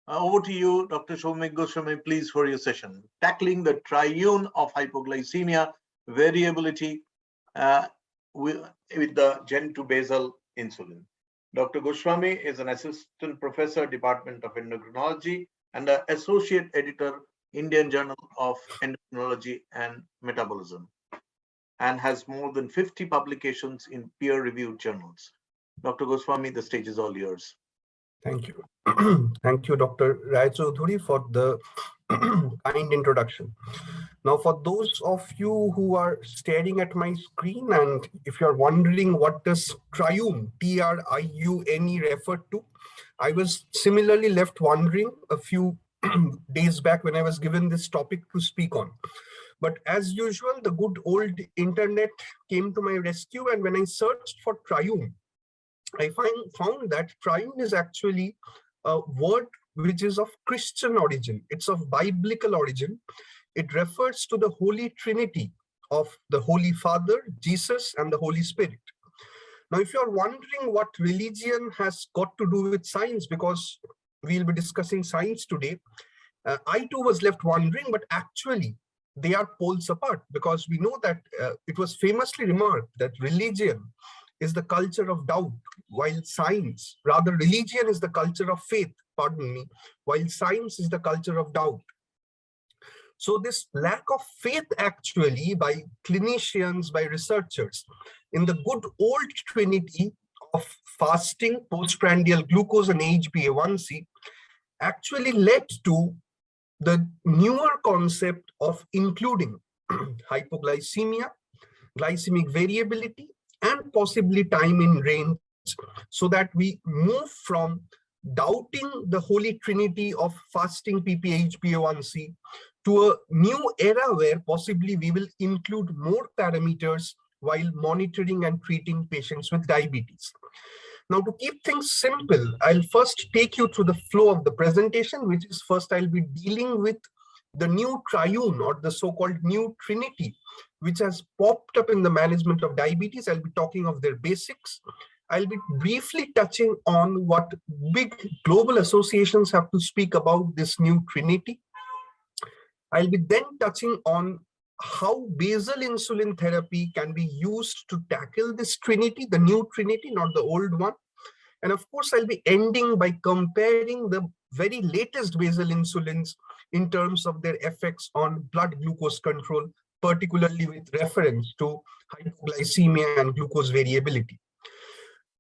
Over to you, Dr. Soumik Goswami, please, for your session. Tackling the triune of hypoglycemia, variability with the Gen 2 basal insulin. Dr. Goswami is an assistant professor, Department of Endocrinology, and an associate editor, Indian Journal of Endocrinology and Metabolism, and has more than 50 publications in peer-reviewed journals. Dr. Goswami, the stage is all yours. Thank you. Thank you, Dr. Rai Chaudhuri, for the kind introduction. Now, for those of you who are staring at my screen, and if you're wondering what does triune, T-R-I-U-N-E, refer to, I was similarly left wondering a few days back when I was given this topic to speak on. But as usual, the good old internet came to my rescue, and when I searched for triune, I found that triune is actually a word which is of Christian origin. It's of biblical origin. It refers to the Holy Trinity of the Holy Father, Jesus, and the Holy Spirit. Now, if you're wondering what religion has got to do with science, because we'll be discussing science today, I too was left wondering, but actually they are poles apart, because we know that it was famously remarked that religion is the culture of doubt, while science, rather religion is the culture of faith, pardon me, while science is the culture of doubt. So this lack of faith actually by clinicians, by researchers, in the good old trinity of fasting, postprandial glucose and HbA1c actually led to the newer concept of including hypoglycemia, glycemic variability, and possibly time in range, so that we move from doubting the holy trinity of fasting PP, HbA1c to a new era where possibly we will include more parameters while monitoring and treating patients with diabetes. Now, to keep things simple, I'll first take you through the flow of the presentation, which is first I'll be dealing with the new triune, or the so-called new trinity, which has popped up in the management of diabetes. I'll be talking of their basics. I'll be briefly touching on what big global associations have to speak about this new trinity. I'll be then touching on how basal insulin therapy can be used to tackle this trinity, the new trinity, not the old one. And of course, I'll be ending by comparing the very latest basal insulins in terms of their effects on blood glucose control, particularly with reference to hypoglycemia and glucose variability.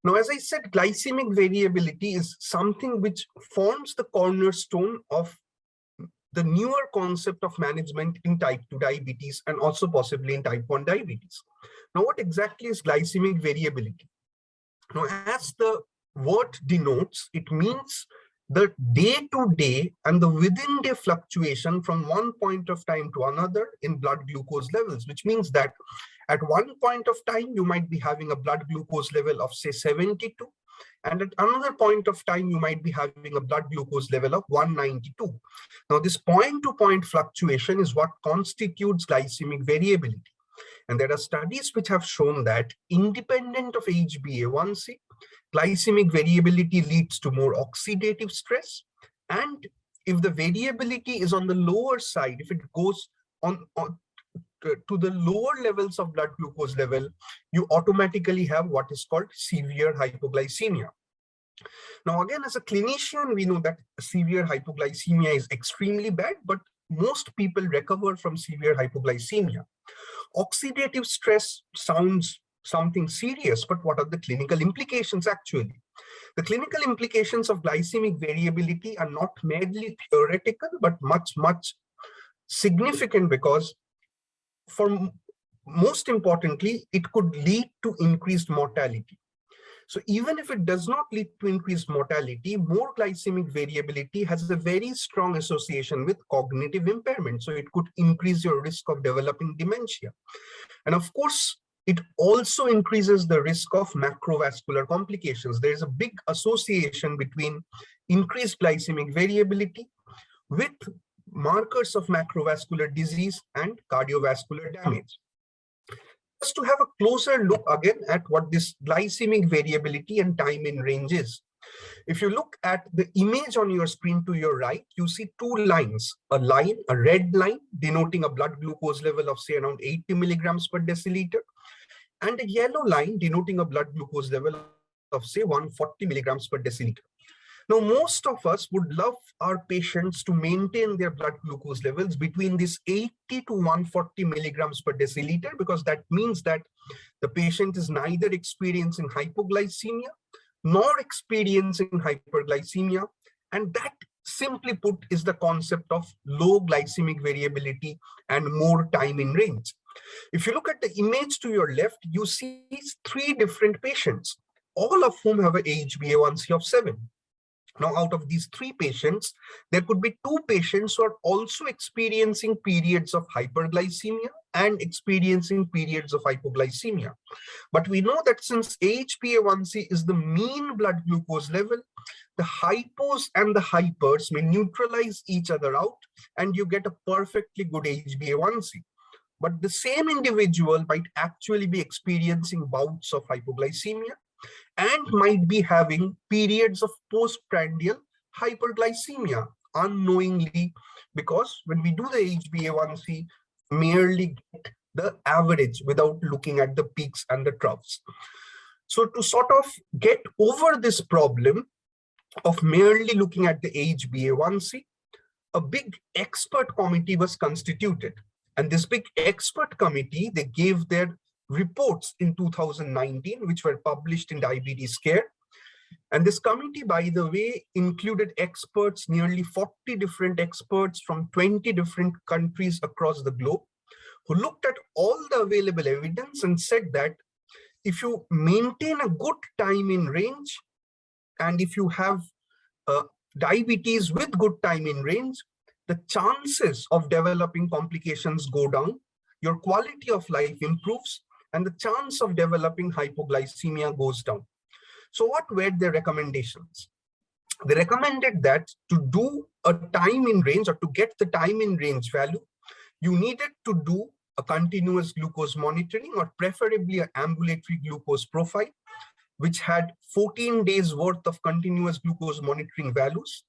Now, as I said, glycemic variability is something which forms the cornerstone of the newer concept of management in type 2 diabetes and also possibly in type 1 diabetes. Now, what exactly is glycemic variability? Now, as the word denotes, it means the day-to-day and the within-day fluctuation from one point of time to another in blood glucose levels, which means that at one point of time, you might be having a blood glucose level of, say, 72, and at another point of time, you might be having a blood glucose level of 192. Now, this point-to-point fluctuation is what constitutes glycemic variability. And there are studies which have shown that independent of HbA1c, glycemic variability leads to more oxidative stress. And if the variability is on the lower side, if it goes on to the lower levels of blood glucose level, you automatically have what is called severe hypoglycemia. Now, again, as a clinician, we know that severe hypoglycemia is extremely bad, but most people recover from severe hypoglycemia. Oxidative stress sounds something serious, but what are the clinical implications actually? The clinical implications of glycemic variability are not merely theoretical, but much, much significant, because most importantly, it could lead to increased mortality. So even if it does not lead to increased mortality, more glycemic variability has a very strong association with cognitive impairment. So it could increase your risk of developing dementia. And of course, it also increases the risk of macrovascular complications. There is a big association between increased glycemic variability with markers of macrovascular disease and cardiovascular damage. Just to have a closer look again at what this glycemic variability and time in range is. If you look at the image on your screen to your right, you see two lines, a red line denoting a blood glucose level of say around 80 milligrams per deciliter, and a yellow line denoting a blood glucose level of say 140 milligrams per deciliter. Now, most of us would love our patients to maintain their blood glucose levels between this 80 to 140 milligrams per deciliter, because that means that the patient is neither experiencing hypoglycemia nor experiencing hyperglycemia. And that, simply put, is the concept of low glycemic variability and more time in range. If you look at the image to your left, you see three different patients, all of whom have a HbA1c of 7. Now, out of these three patients, there could be two patients who are also experiencing periods of hyperglycemia and experiencing periods of hypoglycemia. But we know that since HbA1c is the mean blood glucose level, the hypos and the hypers may neutralize each other out, and you get a perfectly good HbA1c. But the same individual might actually be experiencing bouts of hypoglycemia and might be having periods of postprandial hyperglycemia unknowingly, because when we do the HbA1c, merely get the average without looking at the peaks and the troughs. So to sort of get over this problem of merely looking at the HbA1c, a big expert committee was constituted. And this big expert committee, they gave their reports in 2019, which were published in Diabetes Care. And this committee, by the way, included experts, nearly 40 different experts from 20 different countries across the globe, who looked at all the available evidence and said that if you maintain a good time in range, and if you have diabetes with good time in range, the chances of developing complications go down, your quality of life improves, and the chance of developing hypoglycemia goes down. So what were their recommendations? They recommended that to do a time in range, or to get the time in range value, you needed to do a continuous glucose monitoring, or preferably an ambulatory glucose profile, which had 14 days worth of continuous glucose monitoring values.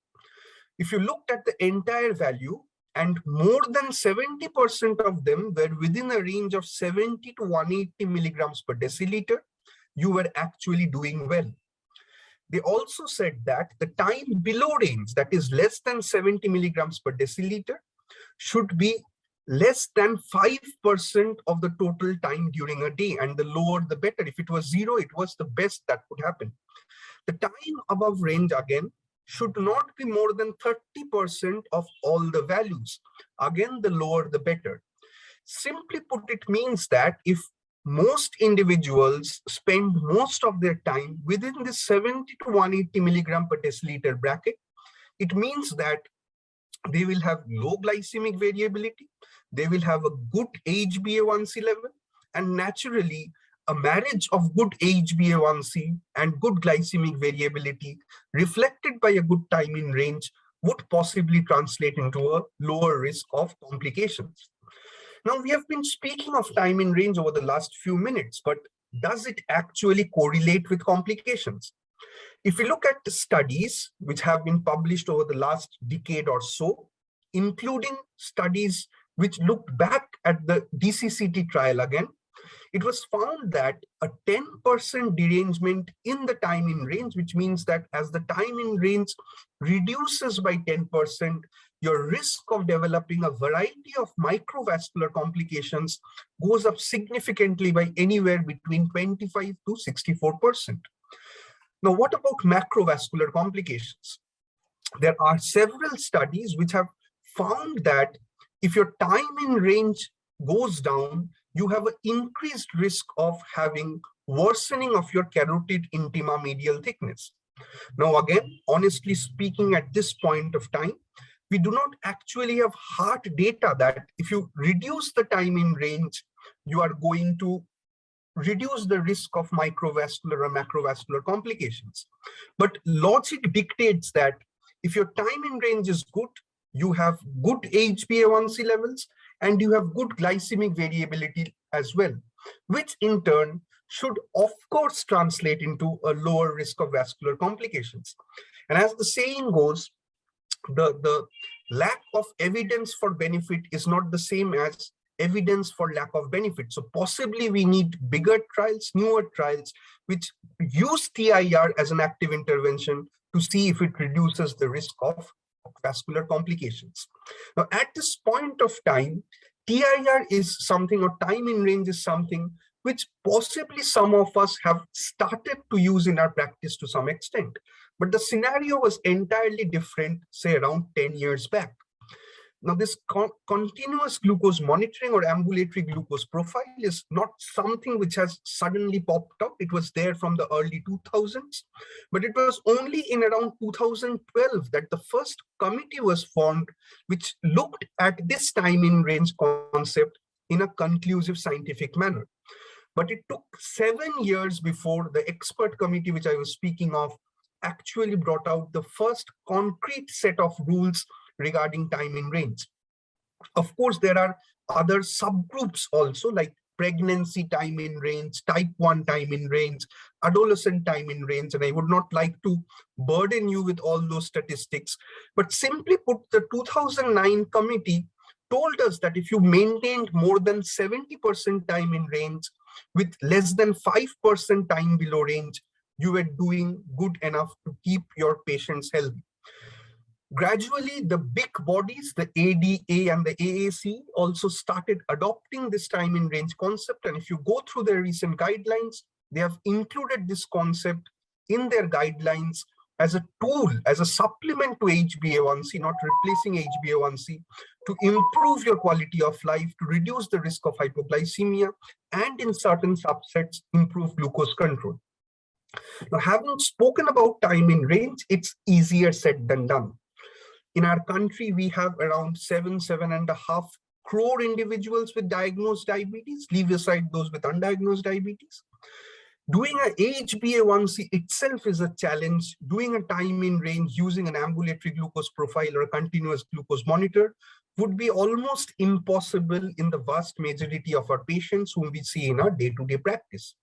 If you looked at the entire value, and more than 70% of them were within a range of 70 to 180 milligrams per deciliter, you were actually doing well. They also said that the time below range, that is less than 70 milligrams per deciliter, should be less than 5% of the total time during a day, and the lower the better. If it was 0, it was the best that could happen. The time above range, again, should not be more than 30% of all the values. Again, the lower the better. Simply put, it means that if most individuals spend most of their time within the 70 to 180 milligram per deciliter bracket, it means that they will have low glycemic variability, they will have a good HbA1c level, and naturally, a marriage of good HbA1c and good glycemic variability reflected by a good time in range would possibly translate into a lower risk of complications. Now, we have been speaking of time in range over the last few minutes, but does it actually correlate with complications? If we look at the studies which have been published over the last decade or so, including studies which looked back at the DCCT trial again, it was found that a 10% derangement in the time in range, which means that as the time in range reduces by 10%, your risk of developing a variety of microvascular complications goes up significantly by anywhere between 25 to 64%. Now, what about macrovascular complications? There are several studies which have found that if your time in range goes down, you have an increased risk of having worsening of your carotid intima medial thickness. Now, again, honestly speaking, at this point of time, we do not actually have hard data that if you reduce the time in range, you are going to reduce the risk of microvascular or macrovascular complications. But logic dictates that if your time in range is good, you have good HbA1c levels, and you have good glycemic variability as well, which in turn should of course translate into a lower risk of vascular complications. And as the saying goes, the lack of evidence for benefit is not the same as evidence for lack of benefit. So possibly we need bigger trials, newer trials, which use TIR as an active intervention to see if it reduces the risk of vascular complications. Now, at this point of time, TIR is something, or time in range is something which possibly some of us have started to use in our practice to some extent. But the scenario was entirely different, say around 10 years back. Now, this continuous glucose monitoring or ambulatory glucose profile is not something which has suddenly popped up. It was there from the early 2000s, but it was only in around 2012 that the first committee was formed, which looked at this time in range concept in a conclusive scientific manner. But it took 7 years before the expert committee, which I was speaking of, actually brought out the first concrete set of rules regarding time in range. Of course, there are other subgroups also, like pregnancy time in range, type 1 time in range, adolescent time in range, and I would not like to burden you with all those statistics. But simply put, the 2009 committee told us that if you maintained more than 70% time in range with less than 5% time below range, you were doing good enough to keep your patients healthy. Gradually, the big bodies, the ADA and the AAC, also started adopting this time in range concept. And if you go through their recent guidelines, they have included this concept in their guidelines as a tool, as a supplement to HbA1c, not replacing HbA1c, to improve your quality of life, to reduce the risk of hypoglycemia, and in certain subsets, improve glucose control. Now, having spoken about time in range, it's easier said than done. In our country, we have around 7.5 crore individuals with diagnosed diabetes. Leave aside those with undiagnosed diabetes. Doing a HbA1c itself is a challenge. Doing a time in range using an ambulatory glucose profile or a continuous glucose monitor would be almost impossible in the vast majority of our patients whom we see in our day-to-day practice.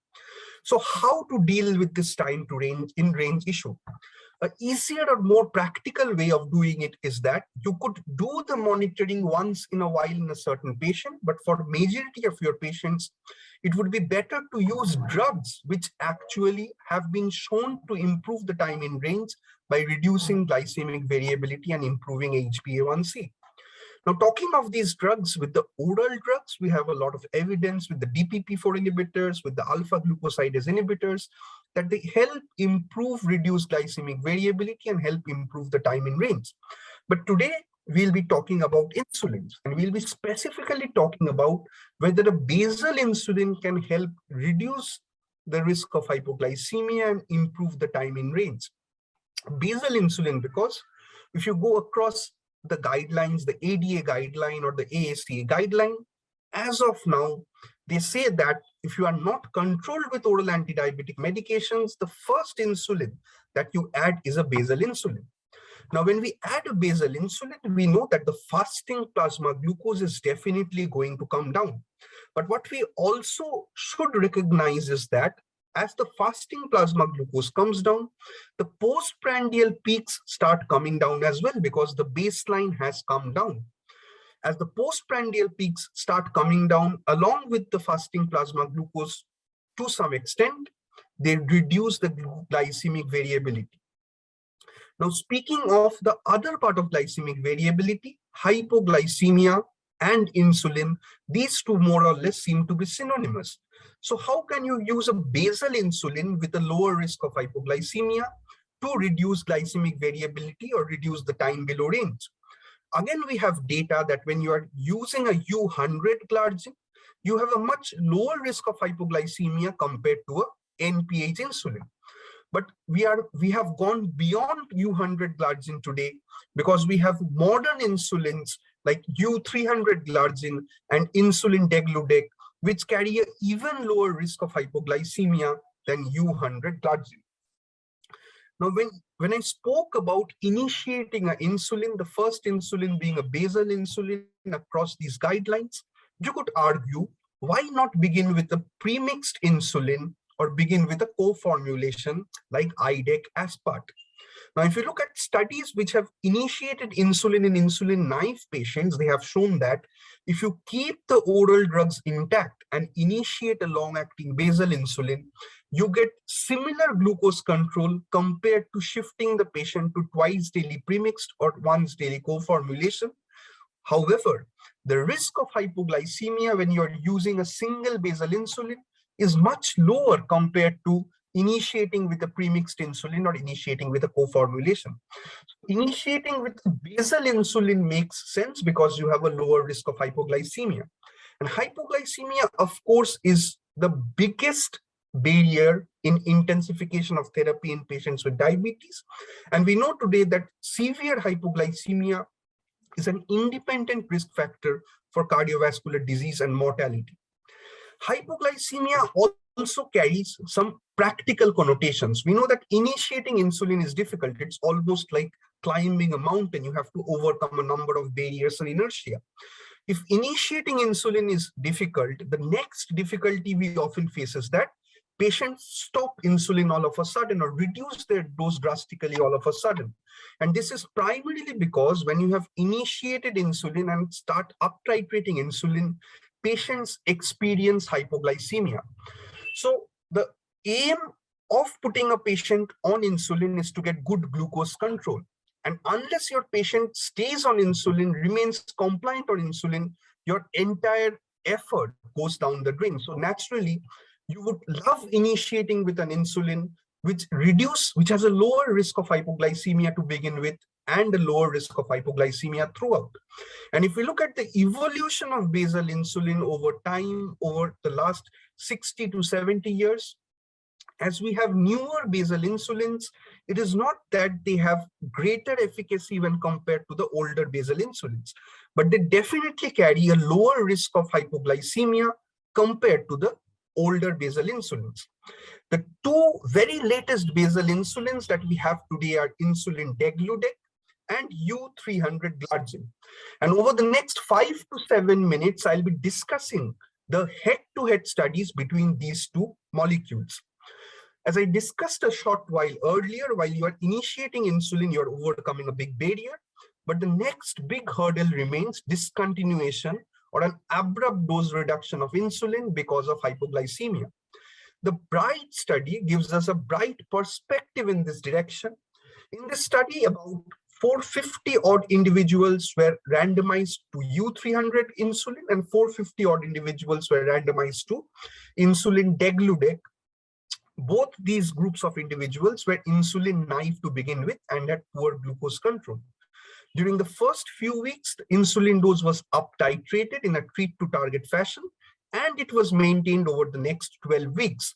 So how to deal with this time to range in range issue? An easier or more practical way of doing it is that you could do the monitoring once in a while in a certain patient, but for majority of your patients, it would be better to use drugs which actually have been shown to improve the time in range by reducing glycemic variability and improving HbA1c. Now, talking of these drugs, with the oral drugs, we have a lot of evidence with the DPP4 inhibitors, with the alpha glucosidase inhibitors, that they help improve, reduce glycemic variability and help improve the time in range. But today, we'll be talking about insulins, and we'll be specifically talking about whether a basal insulin can help reduce the risk of hypoglycemia and improve the time in range. Basal insulin, because if you go across the guidelines, the ADA guideline or the AACA guideline, as of now, they say that if you are not controlled with oral anti-diabetic medications, the first insulin that you add is a basal insulin. Now, when we add a basal insulin, we know that the fasting plasma glucose is definitely going to come down. But what we also should recognize is that as the fasting plasma glucose comes down, the postprandial peaks start coming down as well, because the baseline has come down. As the postprandial peaks start coming down along with the fasting plasma glucose to some extent, they reduce the glycemic variability. Now, speaking of the other part of glycemic variability, hypoglycemia and insulin, these two more or less seem to be synonymous. So how can you use a basal insulin with a lower risk of hypoglycemia to reduce glycemic variability or reduce the time below range? Again, we have data that when you are using a U100 glargine, you have a much lower risk of hypoglycemia compared to a NPH insulin. But we have gone beyond U100 glargine today, because we have modern insulins like U300 glargine and insulin degludec, which carry an even lower risk of hypoglycemia than U100 glargine. Now, when I spoke about initiating an insulin, the first insulin being a basal insulin across these guidelines, you could argue, why not begin with a premixed insulin or begin with a co-formulation like IDEC aspart. Now, if you look at studies which have initiated insulin in insulin naive patients, they have shown that if you keep the oral drugs intact and initiate a long-acting basal insulin, you get similar glucose control compared to shifting the patient to twice daily premixed or once daily co-formulation. However, the risk of hypoglycemia when you're using a single basal insulin is much lower compared to initiating with a premixed insulin or initiating with a co-formulation. Initiating with basal insulin makes sense because you have a lower risk of hypoglycemia. And hypoglycemia, of course, is the biggest barrier in intensification of therapy in patients with diabetes. And we know today that severe hypoglycemia is an independent risk factor for cardiovascular disease and mortality. Hypoglycemia also carries some practical connotations. We know that initiating insulin is difficult. It's almost like climbing a mountain. You have to overcome a number of barriers and inertia. If initiating insulin is difficult, the next difficulty we often face is that patients stop insulin all of a sudden or reduce their dose drastically all of a sudden. And this is primarily because when you have initiated insulin and start up titrating insulin, patients experience hypoglycemia. So the aim of putting a patient on insulin is to get good glucose control. And unless your patient stays on insulin, remains compliant on insulin, your entire effort goes down the drain. So naturally, you would love initiating with an insulin which has a lower risk of hypoglycemia to begin with and a lower risk of hypoglycemia throughout. And if we look at the evolution of basal insulin over time, over the last 60 to 70 years, as we have newer basal insulins, it is not that they have greater efficacy when compared to the older basal insulins, but they definitely carry a lower risk of hypoglycemia compared to the older basal insulins. The two very latest basal insulins that we have today are insulin degludec and U300 glargine. And over the next 5 to 7 minutes, I'll be discussing the head-to-head studies between these two molecules. As I discussed a short while earlier, while you are initiating insulin, you're overcoming a big barrier, but the next big hurdle remains discontinuation or an abrupt dose reduction of insulin because of hypoglycemia. The BRIGHT study gives us a bright perspective in this direction. In this study, about 450 odd individuals were randomized to U300 insulin and 450 odd individuals were randomized to insulin degludec. Both these groups of individuals were insulin naive to begin with and had poor glucose control. During the first few weeks, the insulin dose was up titrated in a treat to target fashion, and it was maintained over the next 12 weeks.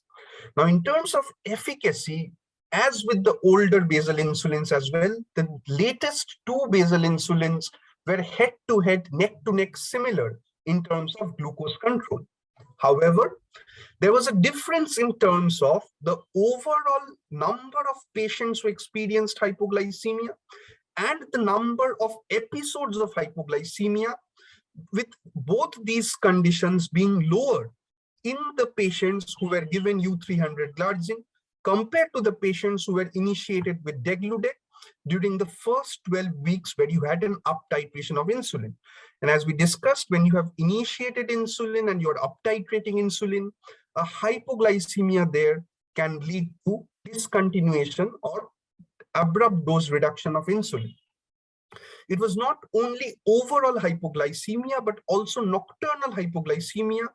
Now, in terms of efficacy, as with the older basal insulins as well, the latest two basal insulins were head-to-head, neck-to-neck similar in terms of glucose control. However, there was a difference in terms of the overall number of patients who experienced hypoglycemia and the number of episodes of hypoglycemia, with both these conditions being lower in the patients who were given U300 glargine compared to the patients who were initiated with degludec during the first 12 weeks where you had an up titration of insulin. And as we discussed, when you have initiated insulin and you're up titrating insulin, a hypoglycemia there can lead to discontinuation or abrupt dose reduction of insulin. It was not only overall hypoglycemia, but also nocturnal hypoglycemia.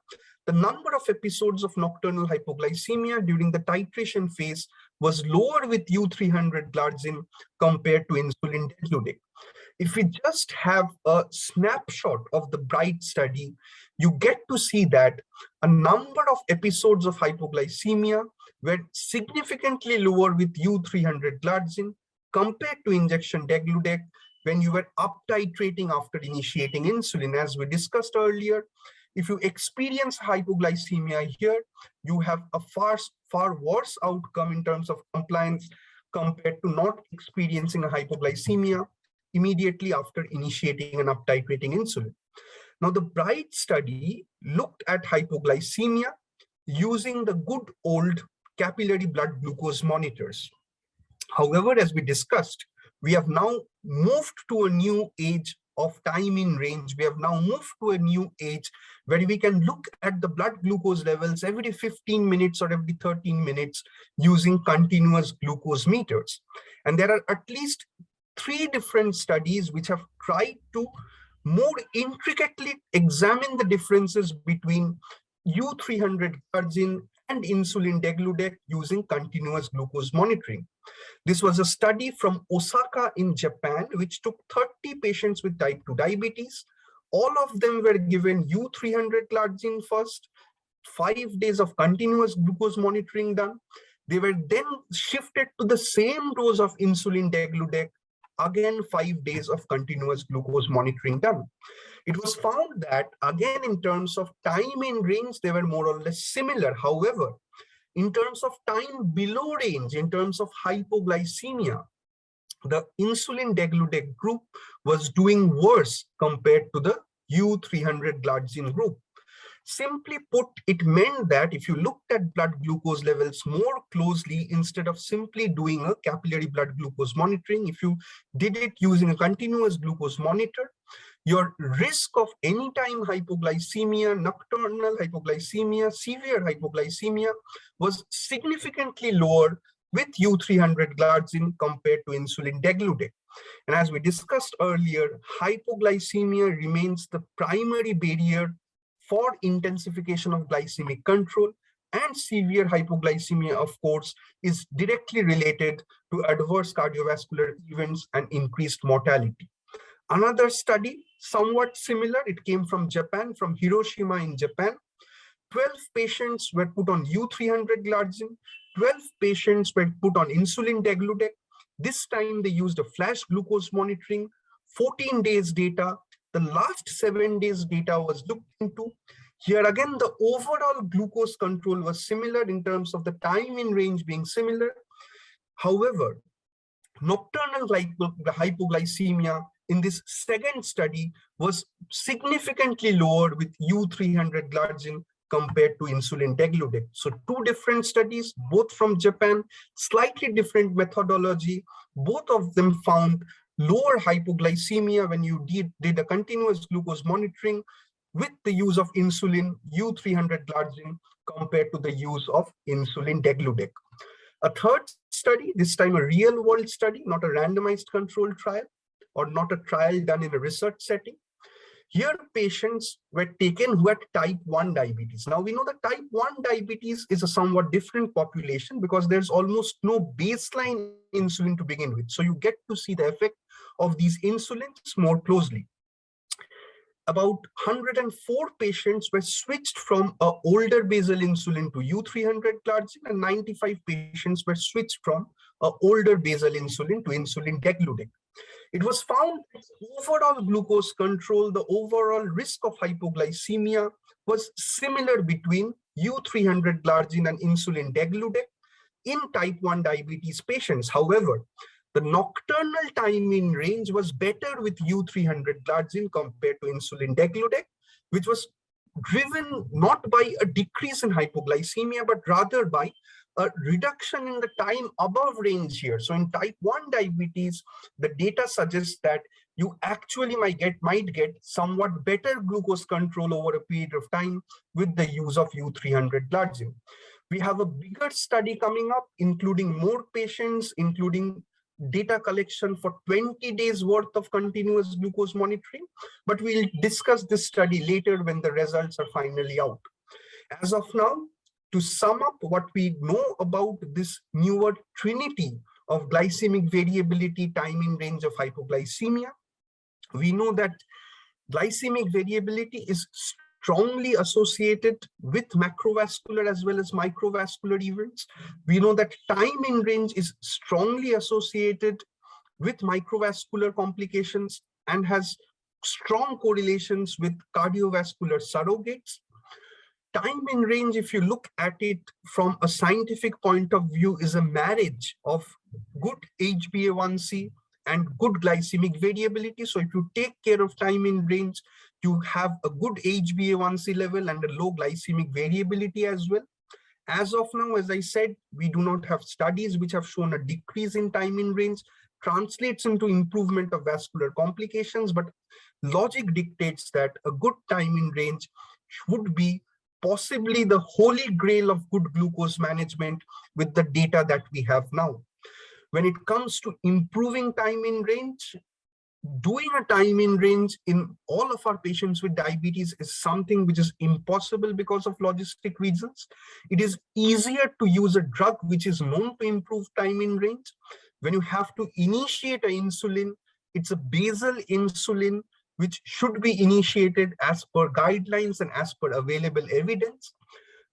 The number of episodes of nocturnal hypoglycemia during the titration phase was lower with U300 glargine compared to insulin degludec. If we just have a snapshot of the BRIGHT study, you get to see that a number of episodes of hypoglycemia were significantly lower with U300 glargine compared to injection degludec when you were up titrating after initiating insulin. As we discussed earlier, if you experience hypoglycemia here, you have a far worse outcome in terms of compliance compared to not experiencing a hypoglycemia immediately after initiating and up titrating insulin. Now, the BRIGHT study looked at hypoglycemia using the good old capillary blood glucose monitors. However, as we discussed, we have now moved to a new age of time in range. We have now moved to a new age where we can look at the blood glucose levels every 15 minutes or every 13 minutes using continuous glucose meters. And there are at least 3 different studies which have tried to more intricately examine the differences between U300 glargine and insulin degludec using continuous glucose monitoring. This was a study from Osaka in Japan, which took 30 patients with type 2 diabetes. All of them were given U300 glargine first, 5 days of continuous glucose monitoring done. They were then shifted to the same dose of insulin degludec, again 5 days of continuous glucose monitoring done. It was found that, again, in terms of time in range, they were more or less similar. However, in terms of time below range, in terms of hypoglycemia, the insulin degludec group was doing worse compared to the U300 glargine group. Simply put, it meant that if you looked at blood glucose levels more closely, instead of simply doing a capillary blood glucose monitoring, if you did it using a continuous glucose monitor, your risk of anytime hypoglycemia, nocturnal hypoglycemia, severe hypoglycemia was significantly lower with U300 glargine compared to insulin degludec. And as we discussed earlier, hypoglycemia remains the primary barrier for intensification of glycemic control, and severe hypoglycemia, of course, is directly related to adverse cardiovascular events and increased mortality. Another study, somewhat similar, it came from Japan, from Hiroshima in Japan. 12 patients were put on U300 glargine, 12 patients were put on insulin degludec. This time they used a flash glucose monitoring, 14 days data. The last 7 days data was looked into. Here again, the overall glucose control was similar in terms of the time in range being similar. However, nocturnal hypoglycemia in this second study was significantly lower with U300 glargine compared to insulin degludec. So 2 different studies, both from Japan, slightly different methodology. Both of them found lower hypoglycemia when you did a continuous glucose monitoring with the use of insulin U300 glargine compared to the use of insulin degludec. A third study, this time a real world study, not a randomized controlled trial or not a trial done in a research setting. Here patients were taken who had type 1 diabetes. Now we know that type 1 diabetes is a somewhat different population because there's almost no baseline insulin to begin with. So you get to see the effect of these insulins more closely. About 104 patients were switched from an older basal insulin to U300 glargine, and 95 patients were switched from an older basal insulin to insulin degludec. It was found that overall glucose control, the overall risk of hypoglycemia was similar between U300 glargine and insulin degludec in type 1 diabetes patients. However, the nocturnal time in range was better with U300 glargine compared to insulin degludec, which was driven not by a decrease in hypoglycemia, but rather by a reduction in the time above range here. So in type 1 diabetes, the data suggests that you actually might get somewhat better glucose control over a period of time with the use of U300 glargine. We have a bigger study coming up, including more patients, including data collection for 20 days worth of continuous glucose monitoring, but we'll discuss this study later when the results are finally out. As of now, to sum up what we know about this newer trinity of glycemic variability, time in range of hypoglycemia, we know that glycemic variability is strongly associated with macrovascular as well as microvascular events. We know that time in range is strongly associated with microvascular complications and has strong correlations with cardiovascular surrogates. Time in range, if you look at it from a scientific point of view, is a marriage of good HbA1c and good glycemic variability. So if you take care of time in range, you have a good HbA1c level and a low glycemic variability as well. As of now, as I said, we do not have studies which have shown a decrease in time in range translates into improvement of vascular complications, but logic dictates that a good time in range would be possibly the holy grail of good glucose management with the data that we have now. When it comes to improving time in range, doing a time in range in all of our patients with diabetes is something which is impossible because of logistic reasons. It is easier to use a drug which is known to improve time in range. When you have to initiate an insulin, it's a basal insulin which should be initiated as per guidelines and as per available evidence.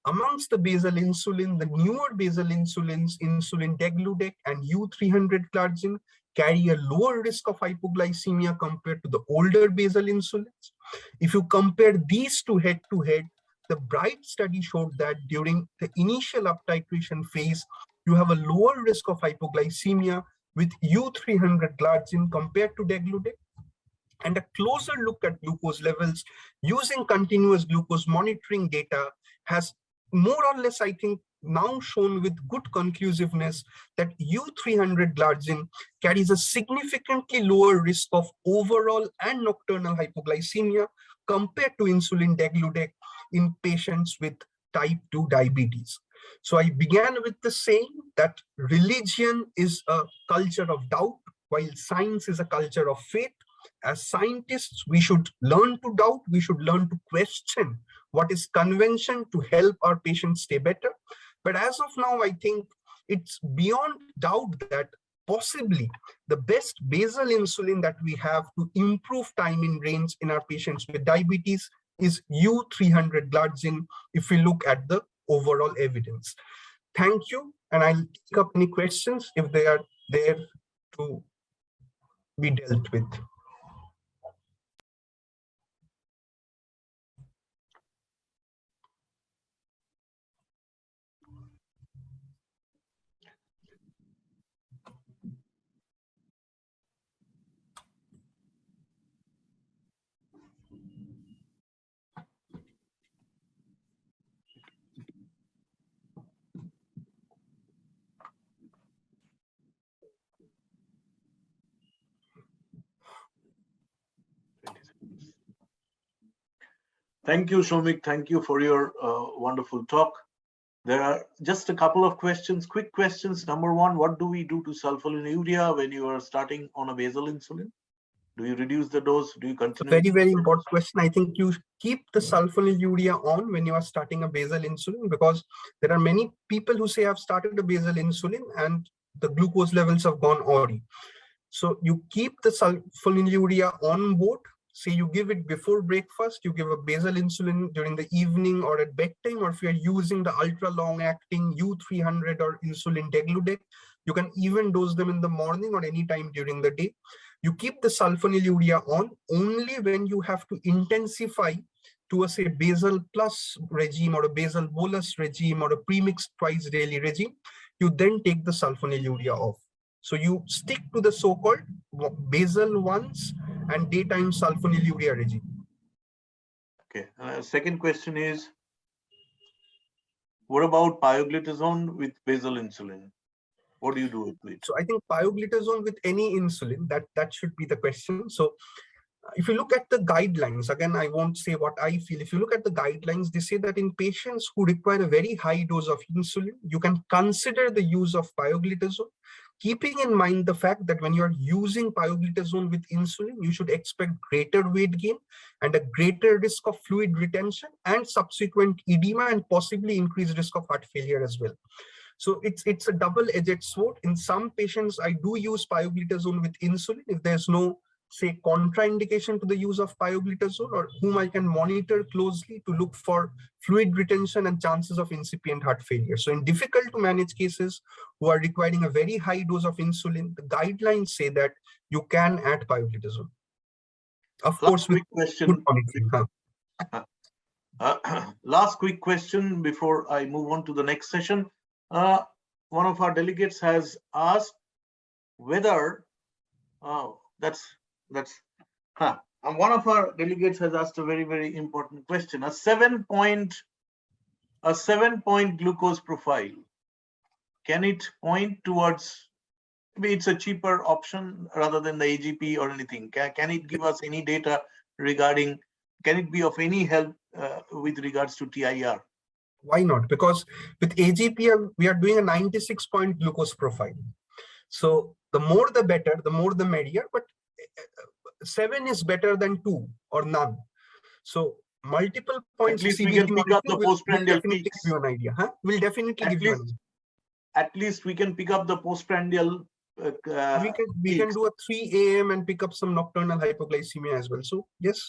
Amongst the basal insulin, the newer basal insulins, insulin degludec and U300 glargine, carry a lower risk of hypoglycemia compared to the older basal insulins. If you compare these two head to head, the BRIGHT study showed that during the initial up titration phase, you have a lower risk of hypoglycemia with U300 glargine compared to degludec. And a closer look at glucose levels using continuous glucose monitoring data has more or less, I think, now shown with good conclusiveness that U300 glargine carries a significantly lower risk of overall and nocturnal hypoglycemia compared to insulin degludec in patients with type 2 diabetes. So I began with the saying that religion is a culture of doubt, while science is a culture of faith. As scientists, we should learn to doubt, we should learn to question what is convention to help our patients stay better. But as of now, I think it's beyond doubt that possibly the best basal insulin that we have to improve time in range in our patients with diabetes is U300 glargine if we look at the overall evidence. Thank you, and I'll take up any questions if they are there to be dealt with. Thank you, Shomik. Thank you for your wonderful talk. There are just a couple of questions, quick questions. Number one, what do we do to sulfonylurea when you are starting on a basal insulin? Do you reduce the dose? Do you continue? It's a very important question. I think you keep the sulfonylurea on when you are starting a basal insulin, because there are many people who say I've started a basal insulin and the glucose levels have gone awry. So you keep the sulfonylurea on board. Say you give it before breakfast, you give a basal insulin during the evening or at bedtime, or if you're using the ultra long acting U300 or insulin degludec, you can even dose them in the morning or any time during the day. You keep the sulfonylurea on only when you have to intensify to a say basal plus regime or a basal bolus regime or a premixed twice daily regime. You then take the sulfonylurea off. So you stick to the so-called basal once and daytime sulfonylurea regime. Okay. Second question is, what about pioglitazone with basal insulin? What do you do with it? So I think pioglitazone with any insulin, that should be the question. So if you look at the guidelines, again, I won't say what I feel. If you look at the guidelines, they say that in patients who require a very high dose of insulin, you can consider the use of pioglitazone, keeping in mind the fact that when you're using pioglitazone with insulin, you should expect greater weight gain and a greater risk of fluid retention and subsequent edema and possibly increased risk of heart failure as well. So it's a double-edged sword. In some patients, I do use pioglitazone with insulin if there's no, say, contraindication to the use of pioglitazone, or whom I can monitor closely to look for fluid retention and chances of incipient heart failure. So in difficult to manage cases who are requiring a very high dose of insulin, the guidelines say that you can add pioglitazone. Of course, with good monitoring. Last quick question before I move on to the next session. One of our delegates has asked whether one of our delegates has asked a very, very important question. A 7-point a 7-point glucose profile, can it point towards, maybe it's a cheaper option rather than the AGP or anything? Can it give us any data regarding, can it be of any help with regards to TIR? Why not? Because with AGP, we are doing a 96-point glucose profile. So the more the better, the more the merrier, but 7 is better than 2 or none. So multiple points At least we CBG can pick up the molecule will postprandial definitely peaks. give you an idea. Will definitely give you an idea. At least we can pick up the postprandial we can do a 3 a.m. and pick up some nocturnal hypoglycemia as well. So yes.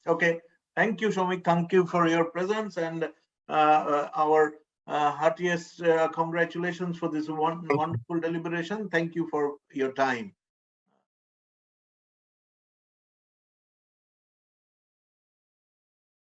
Okay. Thank you, Shomik. Thank you for your presence, and our heartiest congratulations for this wonderful deliberation. Thank you for your time.